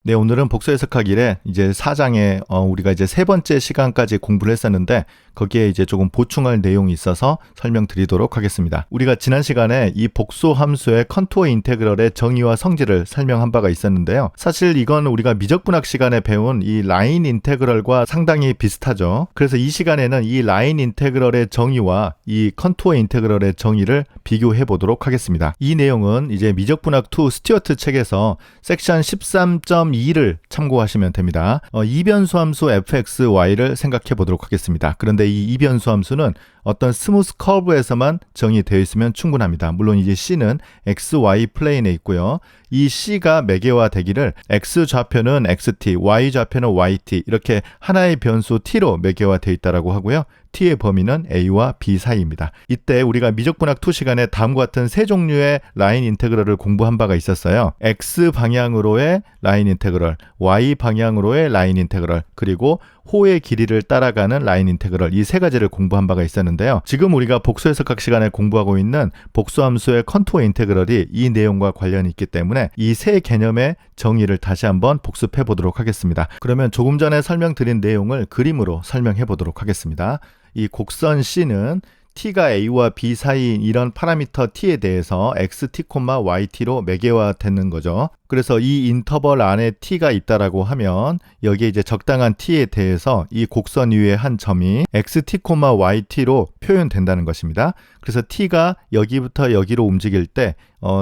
네, 오늘은 복수 해석하기 1에 이제 4장에 우리가 이제 세 번째 시간까지 공부를 했었는데 거기에 이제 조금 보충할 내용이 있어서 설명드리도록 하겠습니다. 우리가 지난 시간에 이 복수 함수의 컨투어 인테그럴의 정의와 성질을 설명한 바가 있었는데요. 사실 이건 우리가 미적분학 시간에 배운 이 라인 인테그럴과 상당히 비슷하죠. 그래서 이 시간에는 이 라인 인테그럴의 정의와 이 컨투어 인테그럴의 정의를 비교해 보도록 하겠습니다. 이 내용은 이제 미적분학 2 스튜어트 책에서 섹션 13.2를 참고하시면 됩니다. 이변수 함수 fxy를 생각해 보도록 하겠습니다. 그런데 이 이변수 함수는 어떤 스무스 커브에서만 정의되어 있으면 충분합니다. 물론 이제 C는 XY 플레인에 있고요. 이 C가 매개화되기를 X 좌표는 XT, Y 좌표는 YT 이렇게 하나의 변수 T로 매개화되어 있다고 하고요. T의 범위는 A와 B 사이입니다. 이때 우리가 미적분학 2 시간에 다음과 같은 세 종류의 라인 인테그럴을 공부한 바가 있었어요. X 방향으로의 라인 인테그럴, Y 방향으로의 라인 인테그럴, 그리고 호의 길이를 따라가는 라인 인테그럴, 이 세 가지를 공부한 바가 있었는데요. 지금 우리가 복수 해석학 시간에 공부하고 있는 복수함수의 컨투어 인테그럴이 이 내용과 관련이 있기 때문에 이 세 개념의 정의를 다시 한번 복습해 보도록 하겠습니다. 그러면 조금 전에 설명드린 내용을 그림으로 설명해 보도록 하겠습니다. 이 곡선 C는 t가 a와 b 사이인 이런 파라미터 t에 대해서 xt, yt로 매개화되는 거죠. 그래서 이 인터벌 안에 t가 있다라고 하면 여기에 이제 적당한 t에 대해서 이 곡선 위의 한 점이 xt, yt로 표현된다는 것입니다. 그래서 t가 여기부터 여기로 움직일 때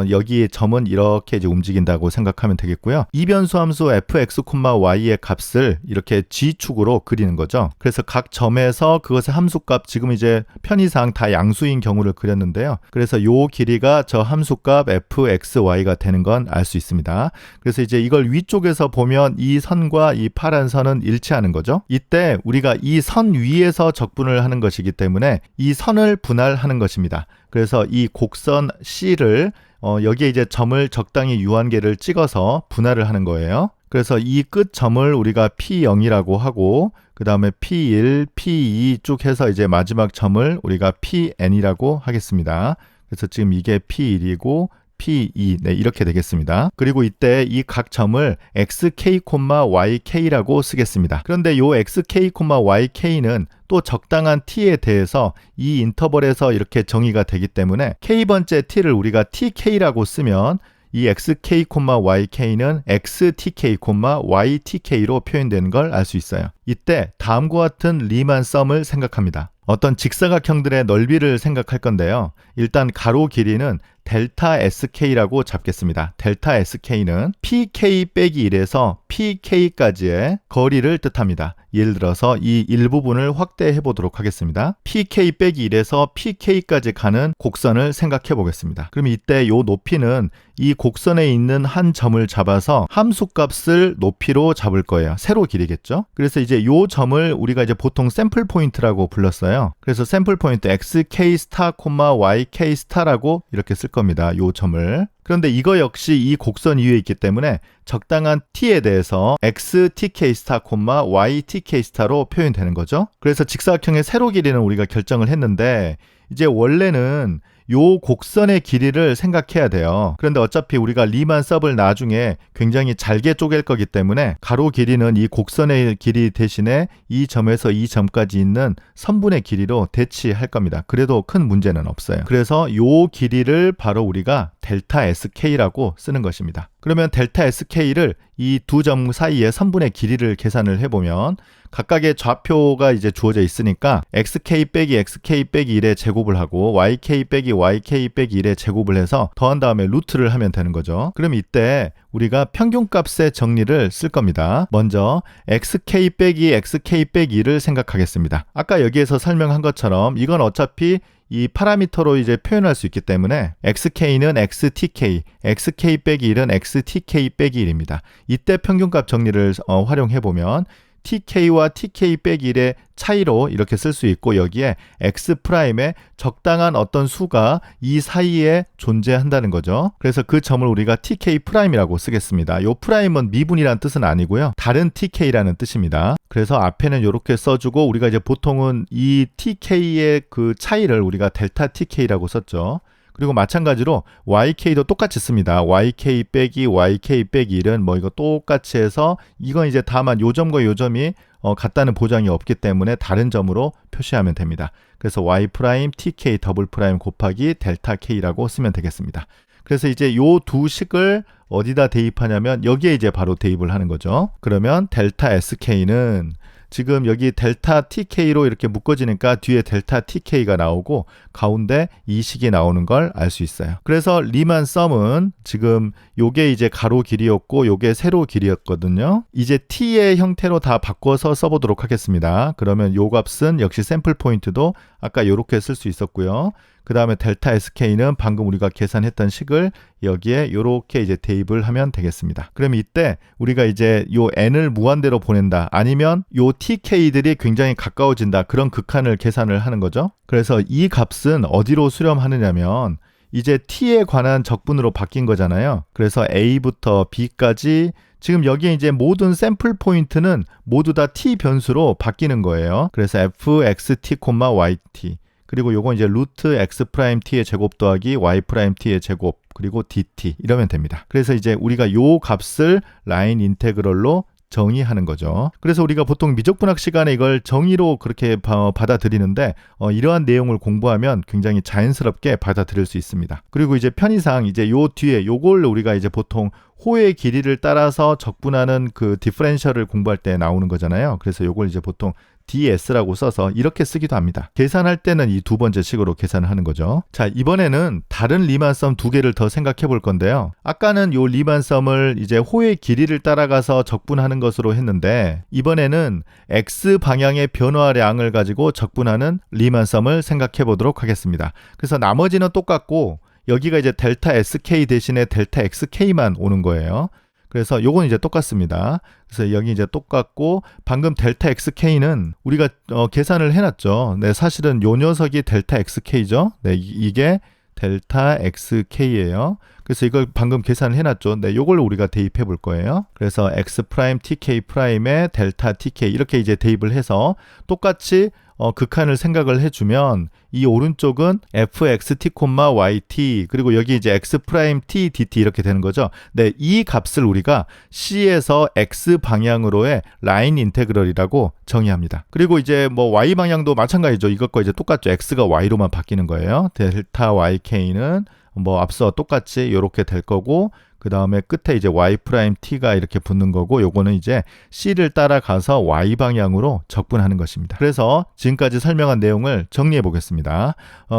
여기의 점은 이렇게 이제 움직인다고 생각하면 되겠고요. 이변수 함수 fx, y의 값을 이렇게 g축으로 그리는 거죠. 그래서 각 점에서 그것의 함수값, 지금 이제 편의상 다 양수인 경우를 그렸는데요. 그래서 요 길이가 저 함수값 fxy가 되는 건 알 수 있습니다. 그래서 이제 이걸 위쪽에서 보면 이 선과 이 파란 선은 일치하는 거죠. 이때 우리가 이 선 위에서 적분을 하는 것이기 때문에 이 선을 분할하는 것입니다. 그래서 이 곡선 C를 여기에 이제 점을 적당히 유한계를 찍어서 분할을 하는 거예요. 그래서 이 끝점을 우리가 P0이라고 하고 그 다음에 P1, P2 쭉 해서 이제 마지막 점을 우리가 PN이라고 하겠습니다. 그래서 지금 이게 P1이고 P2, 네, 이렇게 되겠습니다. 그리고 이때 이 각 점을 xk, yk라고 쓰겠습니다. 그런데 요 xk, yk는 또 적당한 t에 대해서 이 인터벌에서 이렇게 정의가 되기 때문에 k번째 t를 우리가 tk라고 쓰면 이 xk, yk는 xtk, ytk로 표현되는 걸 알 수 있어요. 이때 다음과 같은 리만 썸을 생각합니다. 어떤 직사각형들의 넓이를 생각할 건데요. 일단 가로 길이는 델타 sk라고 잡겠습니다. 델타 sk는 pk 빼기 1에서 pk까지의 거리를 뜻합니다. 예를 들어서 이 일부분을 확대해 보도록 하겠습니다. pk 빼기 1에서 pk까지 가는 곡선을 생각해 보겠습니다. 그럼 이때 요 높이는 이 곡선에 있는 한 점을 잡아서 함수값을 높이로 잡을 거예요. 세로 길이겠죠? 그래서 이제 요 점을 우리가 이제 보통 샘플 포인트라고 불렀어요. 그래서 샘플 포인트 xk 스타, yk 스타라고 이렇게 쓸 겁니다. 요 점을. 그런데 이거 역시 이 곡선 위에 있기 때문에 적당한 t에 대해서 xtk 스타, ytk 스타로 표현되는 거죠. 그래서 직사각형의 세로 길이는 우리가 결정을 했는데 이제 원래는 요 곡선의 길이를 생각해야 돼요. 그런데 어차피 우리가 리만 섭을 나중에 굉장히 잘게 쪼갤 거기 때문에 가로 길이는 이 곡선의 길이 대신에 이 점에서 이 점까지 있는 선분의 길이로 대치할 겁니다. 그래도 큰 문제는 없어요. 그래서 요 길이를 바로 우리가 델타 sk라고 쓰는 것입니다. 그러면 델타 sk를 이 두 점 사이의 선분의 길이를 계산을 해보면 각각의 좌표가 이제 주어져 있으니까 xk 빼기 xk 빼기 1의 제곱을 하고 yk 빼기 yk 빼기 1의 제곱을 해서 더한 다음에 루트를 하면 되는 거죠. 그럼 이때 우리가 평균값의 정리를 쓸 겁니다. 먼저 xk 빼기 xk 빼기 1을 생각하겠습니다. 아까 여기에서 설명한 것처럼 이건 어차피 이 파라미터로 이제 표현할 수 있기 때문에 xk는 xtk, xk 빼기 1은 xtk 빼기 1입니다. 이때 평균값 정리를 활용해보면 tk와 tk 빼기 1의 차이로 이렇게 쓸 수 있고 여기에 x'의 적당한 어떤 수가 이 사이에 존재한다는 거죠. 그래서 그 점을 우리가 tk'이라고 쓰겠습니다. 요 프라임은 미분이라는 뜻은 아니고요. 다른 tk라는 뜻입니다. 그래서 앞에는 이렇게 써주고 우리가 이제 보통은 이 tk의 그 차이를 우리가 델타 tk라고 썼죠. 그리고 마찬가지로 YK도 똑같이 씁니다. YK 빼기 YK 빼기 1은 뭐 이거 똑같이 해서 이건 이제 다만 요 점과 요 점이 같다는 보장이 없기 때문에 다른 점으로 표시하면 됩니다. 그래서 Y 프라임 TK 더블 프라임 곱하기 델타 K라고 쓰면 되겠습니다. 그래서 이제 요 두 식을 어디다 대입하냐면 여기에 이제 바로 대입을 하는 거죠. 그러면 델타 SK는 지금 여기 델타 TK로 이렇게 묶어지니까 뒤에 델타 TK가 나오고 가운데 이 식이 나오는 걸 알 수 있어요. 그래서 리만 썸은 지금 요게 이제 가로 길이였고 요게 세로 길이였거든요. 이제 T의 형태로 다 바꿔서 써보도록 하겠습니다. 그러면 요 값은 역시 샘플 포인트도 아까 요렇게 쓸 수 있었고요. 그 다음에 델타 SK는 방금 우리가 계산했던 식을 여기에 요렇게 이제 대입을 하면 되겠습니다. 그럼 이때 우리가 이제 요 n을 무한대로 보낸다, 아니면 요 TK들이 굉장히 가까워진다, 그런 극한을 계산을 하는 거죠. 그래서 이 값은 어디로 수렴하느냐면 이제 T에 관한 적분으로 바뀐 거잖아요. 그래서 A부터 B까지 지금 여기에 이제 모든 샘플 포인트는 모두 다 T 변수로 바뀌는 거예요. 그래서 fxt, yt 그리고 요건 이제 루트 x 프라임 t의 제곱 더하기 y 프라임 t의 제곱 그리고 dt 이러면 됩니다. 그래서 이제 우리가 요 값을 라인 인테그럴로 정의하는 거죠. 그래서 우리가 보통 미적분학 시간에 이걸 정의로 그렇게 받아들이는데 이러한 내용을 공부하면 굉장히 자연스럽게 받아들일 수 있습니다. 그리고 이제 편의상 이제 요 뒤에 요걸 우리가 이제 보통 호의 길이를 따라서 적분하는 그 디퍼런셜을 공부할 때 나오는 거잖아요. 그래서 요걸 이제 보통 DS라고 써서 이렇게 쓰기도 합니다. 계산할 때는 이 두 번째 식으로 계산을 하는 거죠. 자, 이번에는 다른 리만썸 두 개를 더 생각해 볼 건데요. 아까는 요 리만썸을 이제 호의 길이를 따라가서 적분하는 것으로 했는데 이번에는 X 방향의 변화량을 가지고 적분하는 리만썸을 생각해 보도록 하겠습니다. 그래서 나머지는 똑같고 여기가 이제 델타 SK 대신에 델타 XK만 오는 거예요. 그래서 요건 이제 똑같습니다. 그래서 여기 이제 똑같고 방금 델타 XK는 우리가 계산을 해놨죠. 네, 사실은 요 녀석이 델타 XK죠. 네, 이게 델타 XK예요. 그래서 이걸 방금 계산을 해놨죠. 네, 요걸 우리가 대입해 볼 거예요. 그래서 X 프라임 TK 프라임에 델타 TK 이렇게 이제 대입을 해서 똑같이 극한을 생각을 해주면 이 오른쪽은 fxt, yt 그리고 여기 이제 x 프라임 t dt 이렇게 되는 거죠. 네, 이 값을 우리가 C에서 x 방향으로의 라인 인테그럴이라고 정의합니다. 그리고 이제 뭐 y 방향도 마찬가지죠. 이것과 이제 똑같죠. x가 y로만 바뀌는 거예요. 델타 yk는 뭐 앞서 똑같이 이렇게 될 거고 그 다음에 끝에 이제 y 프라임 t가 이렇게 붙는 거고 요거는 이제 c를 따라가서 y 방향으로 적분하는 것입니다. 그래서 지금까지 설명한 내용을 정리해 보겠습니다.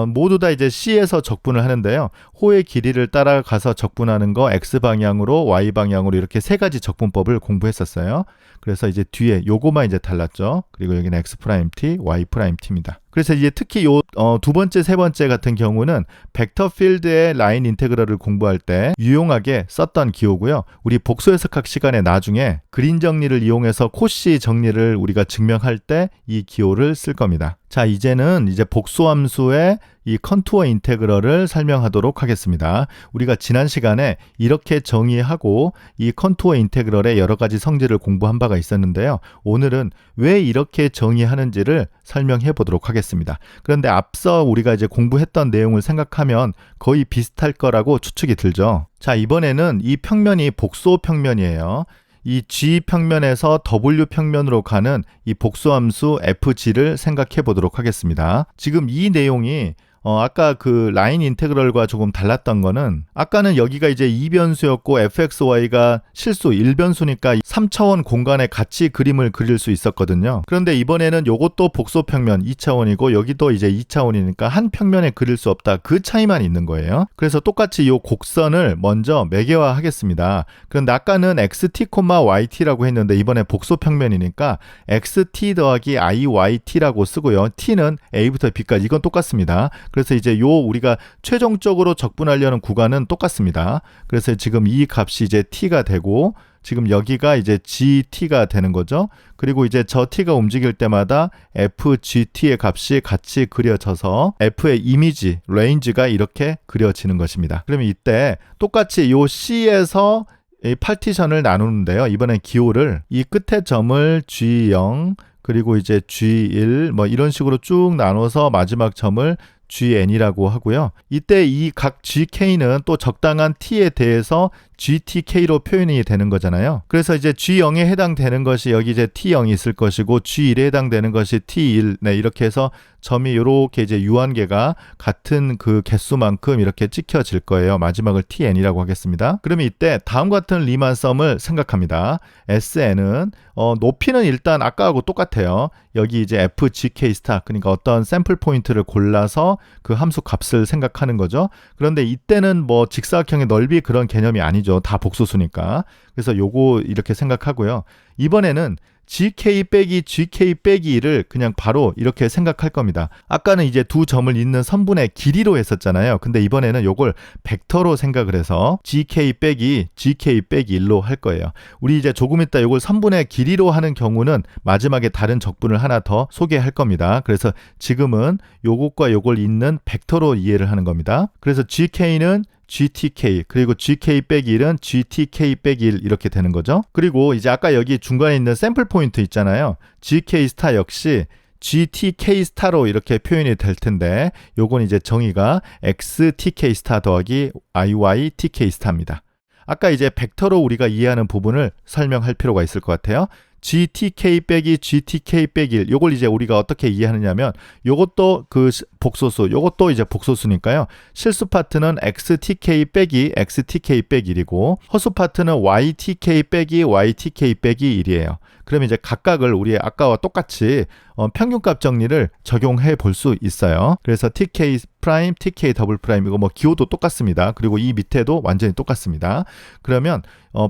모두 다 이제 c에서 적분을 하는데요. 호의 길이를 따라가서 적분하는 거 x 방향으로 y 방향으로 이렇게 세 가지 적분법을 공부했었어요. 그래서 이제 뒤에 요거만 이제 달랐죠. 그리고 여기는 x 프라임 t, y 프라임 t입니다. 그래서 이제 특히 요 두 번째, 세 번째 같은 경우는 벡터 필드의 라인 인테그럴을 공부할 때 유용하게 썼던 기호고요. 우리 복수 해석학 시간에 나중에 그린 정리를 이용해서 코시 정리를 우리가 증명할 때 이 기호를 쓸 겁니다. 자, 이제는 이제 복수함수의 이 컨투어 인테그럴을 설명하도록 하겠습니다. 우리가 지난 시간에 이렇게 정의하고 이 컨투어 인테그럴의 여러 가지 성질을 공부한 바가 있었는데요. 오늘은 왜 이렇게 정의하는지를 설명해 보도록 하겠습니다. 그런데 앞서 우리가 이제 공부했던 내용을 생각하면 거의 비슷할 거라고 추측이 들죠. 자, 이번에는 이 평면이 복소 평면이에요. 이 G 평면에서 W 평면으로 가는 이 복수함수 FG를 생각해 보도록 하겠습니다. 지금 이 내용이 아까 그 라인 인테그럴과 조금 달랐던 거는 아까는 여기가 이제 2변수였고 fxy가 실수 1변수니까 3차원 공간에 같이 그림을 그릴 수 있었거든요. 그런데 이번에는 요것도 복소평면 2차원이고 여기도 이제 2차원이니까 한 평면에 그릴 수 없다. 그 차이만 있는 거예요. 그래서 똑같이 요 곡선을 먼저 매개화 하겠습니다. 그런데 아까는 xt, yt라고 했는데 이번에 복소평면이니까 xt 더하기 iyt라고 쓰고요. t는 a부터 b까지 이건 똑같습니다. 그래서 이제 요 우리가 최종적으로 적분하려는 구간은 똑같습니다. 그래서 지금 이 값이 이제 t가 되고 지금 여기가 이제 gt가 되는 거죠. 그리고 이제 저 t가 움직일 때마다 fgt의 값이 같이 그려져서 f의 이미지, 레인지가 이렇게 그려지는 것입니다. 그러면 이때 똑같이 요 c에서 이 파티션을 나누는데요. 이번엔 기호를 이 끝에 점을 G0 그리고 이제 G1 뭐 이런 식으로 쭉 나눠서 마지막 점을 GN이라고 하고요. 이때 이 각 GK는 또 적당한 T에 대해서 GTK로 표현이 되는 거잖아요. 그래서 이제 G0에 해당되는 것이 여기 이제 T0이 있을 것이고 G1에 해당되는 것이 T1. 네, 이렇게 해서 점이 이렇게 이제 유한계가 같은 그 개수만큼 이렇게 찍혀질 거예요. 마지막을 TN이라고 하겠습니다. 그러면 이때 다음 같은 리만 썸을 생각합니다. SN은 높이는 일단 아까하고 똑같아요. 여기 이제 FGK 스타, 그러니까 어떤 샘플 포인트를 골라서 그 함수 값을 생각하는 거죠. 그런데 이때는 뭐 직사각형의 넓이 그런 개념이 아니죠. 다 복소수니까. 그래서 요거 이렇게 생각하고요. 이번에는 GK 빼기 GK 빼기 1을 그냥 바로 이렇게 생각할 겁니다. 아까는 이제 두 점을 잇는 선분의 길이로 했었잖아요. 근데 이번에는 요걸 벡터로 생각을 해서 GK 빼기 GK 빼기 1로 할 거예요. 우리 이제 조금 이따 요걸 선분의 길이로 하는 경우는 마지막에 다른 적분을 하나 더 소개할 겁니다. 그래서 지금은 요것과 요걸 잇는 벡터로 이해를 하는 겁니다. 그래서 GK는 GTK 그리고 GK 빼기 1은 GTK 빼기 1 이렇게 되는 거죠. 그리고 이제 아까 여기 중간에 있는 샘플 포인트 있잖아요. GK 스타 역시 GTK 스타로 이렇게 표현이 될 텐데 요건 이제 정의가 XTK 스타 더하기 IYTK 스타입니다. 아까 이제 벡터로 우리가 이해하는 부분을 설명할 필요가 있을 것 같아요. GTK 빼기 GTK 빼기 1 요걸 이제 우리가 어떻게 이해하느냐면 요것도 그 복소수 요것도 이제 복소수니까요. 실수 파트는 XTK 빼기 XTK 빼기 1이고 허수 파트는 YTK 빼기 YTK 빼기 1이에요. 그러면 이제 각각을 우리 아까와 똑같이 평균값 정리를 적용해 볼 수 있어요. 그래서 TK 프라임, TK 더블 프라임 이거 뭐 기호도 똑같습니다. 그리고 이 밑에도 완전히 똑같습니다. 그러면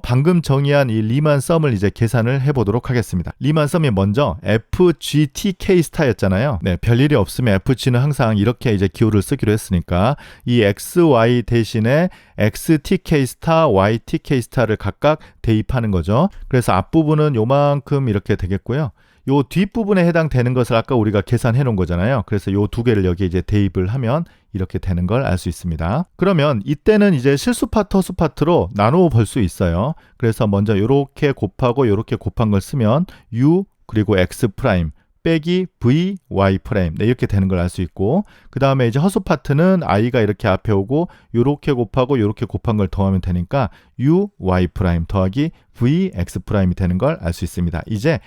방금 정의한 이 리만 썸을 이제 계산을 해보도록 하겠습니다. 리만 썸이 먼저 FGTK 스타였잖아요. 네, 별일이 없으면 FG는 항상 이렇게 이제 기호를 쓰기로 했으니까 이 XY 대신에 XTK 스타, YTK 스타를 각각 대입하는 거죠. 그래서 앞부분은 요만큼 이렇게 되겠고요. 요 뒷부분에 해당되는 것을 아까 우리가 계산해 놓은 거잖아요. 그래서 요 두 개를 여기 이제 대입을 하면 이렇게 되는 걸 알 수 있습니다. 그러면 이때는 이제 실수 파트, 허수 파트로 나누어 볼 수 있어요. 그래서 먼저 요렇게 곱하고 요렇게 곱한 걸 쓰면 U 그리고 X 프라임 빼기 V, Y 프라임 네, 이렇게 되는 걸 알 수 있고 그 다음에 이제 허수 파트는 I가 이렇게 앞에 오고 요렇게 곱하고 요렇게 곱한 걸 더하면 되니까 U, Y 프라임 더하기 V, X 프라임이 되는 걸 알 수 있습니다. 이제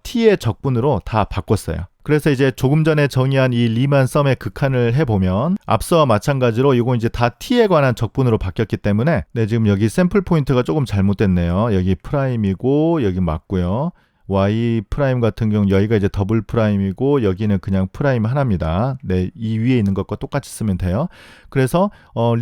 T의 적분으로 다 바꿨어요. 그래서 이제 조금 전에 정의한 이 리만 썸의 극한을 해보면 앞서와 마찬가지로 이거 이제 다 T에 관한 적분으로 바뀌었기 때문에 네, 지금 여기 샘플 포인트가 조금 잘못됐네요. 여기 프라임이고 여기 맞고요. Y 프라임 같은 경우 여기가 이제 더블 프라임이고 여기는 그냥 프라임 하나입니다. 네, 이 위에 있는 것과 똑같이 쓰면 돼요. 그래서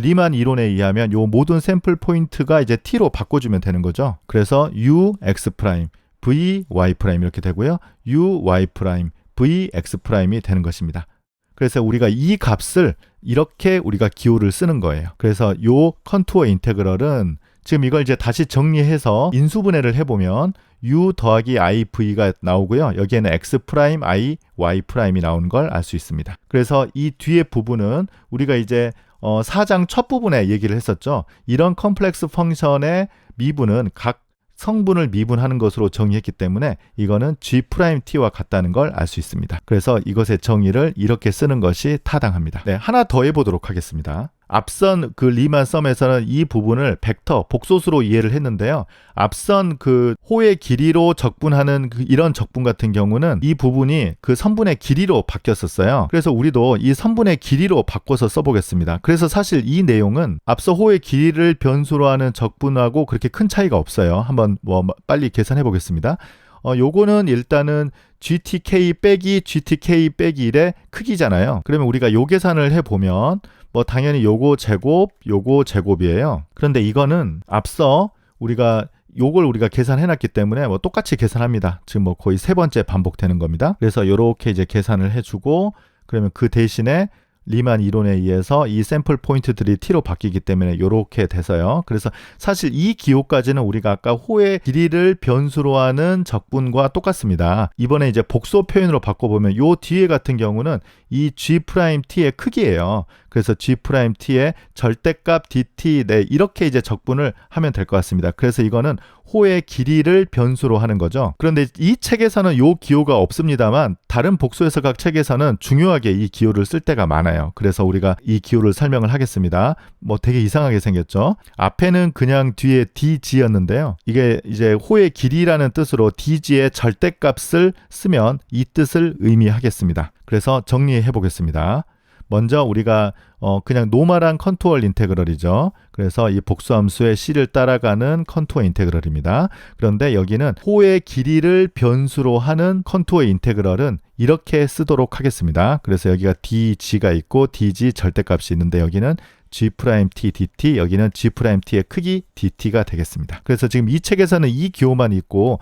리만 이론에 의하면 요 모든 샘플 포인트가 이제 T로 바꿔주면 되는 거죠. 그래서 U, X 프라임, V, Y 프라임 이렇게 되고요. U, Y 프라임, V, X 프라임이 되는 것입니다. 그래서 우리가 이 값을 이렇게 우리가 기호를 쓰는 거예요. 그래서 요 컨투어 인테그럴은 지금 이걸 이제 다시 정리해서 인수분해를 해보면 U 더하기 IV가 나오고요. 여기에는 X 프라임, I, Y 프라임이 나오는 걸 알 수 있습니다. 그래서 이 뒤에 부분은 우리가 이제 4장 첫 부분에 얘기를 했었죠. 이런 컴플렉스 펑션의 미분은 각 성분을 미분하는 것으로 정의했기 때문에 이거는 G'T와 같다는 걸 알 수 있습니다. 그래서 이것의 정의를 이렇게 쓰는 것이 타당합니다. 네, 하나 더 해보도록 하겠습니다. 앞선 그 리만 썸에서는 이 부분을 벡터, 복소수로 이해를 했는데요. 앞선 그 호의 길이로 적분하는 이런 적분 같은 경우는 이 부분이 그 선분의 길이로 바뀌었었어요. 그래서 우리도 이 선분의 길이로 바꿔서 써보겠습니다. 그래서 사실 이 내용은 앞서 호의 길이를 변수로 하는 적분하고 그렇게 큰 차이가 없어요. 한번 빨리 계산해 보겠습니다. 요거는 일단은 GTK 빼기 GTK 빼기 1의 크기잖아요. 그러면 우리가 요 계산을 해보면 당연히 요거 제곱이에요. 그런데 이거는 앞서 우리가 요걸 우리가 계산해놨기 때문에 똑같이 계산합니다. 지금 거의 세 번째 반복되는 겁니다. 그래서 요렇게 이제 계산을 해주고 그러면 그 대신에 리만 이론에 의해서 이 샘플 포인트들이 T로 바뀌기 때문에 이렇게 돼서요. 그래서 사실 이 기호까지는 우리가 아까 호의 길이를 변수로 하는 적분과 똑같습니다. 이번에 이제 복소 표현으로 바꿔보면 요 뒤에 같은 경우는 이 G'T의 크기예요. 그래서 G'T의 절대값 dt 네, 이렇게 이제 적분을 하면 될 것 같습니다. 그래서 이거는 호의 길이를 변수로 하는 거죠. 그런데 이 책에서는 요 기호가 없습니다만 다른 복수 해석학 책에서는 중요하게 이 기호를 쓸 때가 많아요. 그래서 우리가 이 기호를 설명을 하겠습니다. 뭐 되게 이상하게 생겼죠. 앞에는 그냥 뒤에 dg였는데요. 이게 이제 호의 길이라는 뜻으로 dg의 절대값을 쓰면 이 뜻을 의미하겠습니다. 그래서 정리해 보겠습니다. 먼저 우리가 그냥 노멀한 컨투어 인테그럴이죠. 그래서 이 복수함수의 c를 따라가는 컨투어 인테그럴입니다. 그런데 여기는 호의 길이를 변수로 하는 컨투어 인테그럴은 이렇게 쓰도록 하겠습니다. 그래서 여기가 dg가 있고 dg 절대값이 있는데 여기는 G'T dt, 여기는 G'T의 크기 dt가 되겠습니다. 그래서 지금 이 책에서는 이 기호만 있고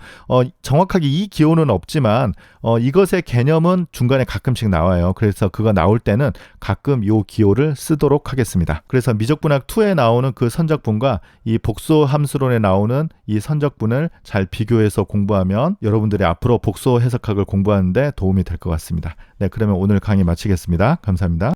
정확하게 이 기호는 없지만 이것의 개념은 중간에 가끔씩 나와요. 그래서 그거 나올 때는 가끔 이 기호를 쓰도록 하겠습니다. 그래서 미적분학 2에 나오는 그 선적분과 이 복수 함수론에 나오는 이 선적분을 잘 비교해서 공부하면 여러분들이 앞으로 복수 해석학을 공부하는데 도움이 될 것 같습니다. 네, 그러면 오늘 강의 마치겠습니다. 감사합니다.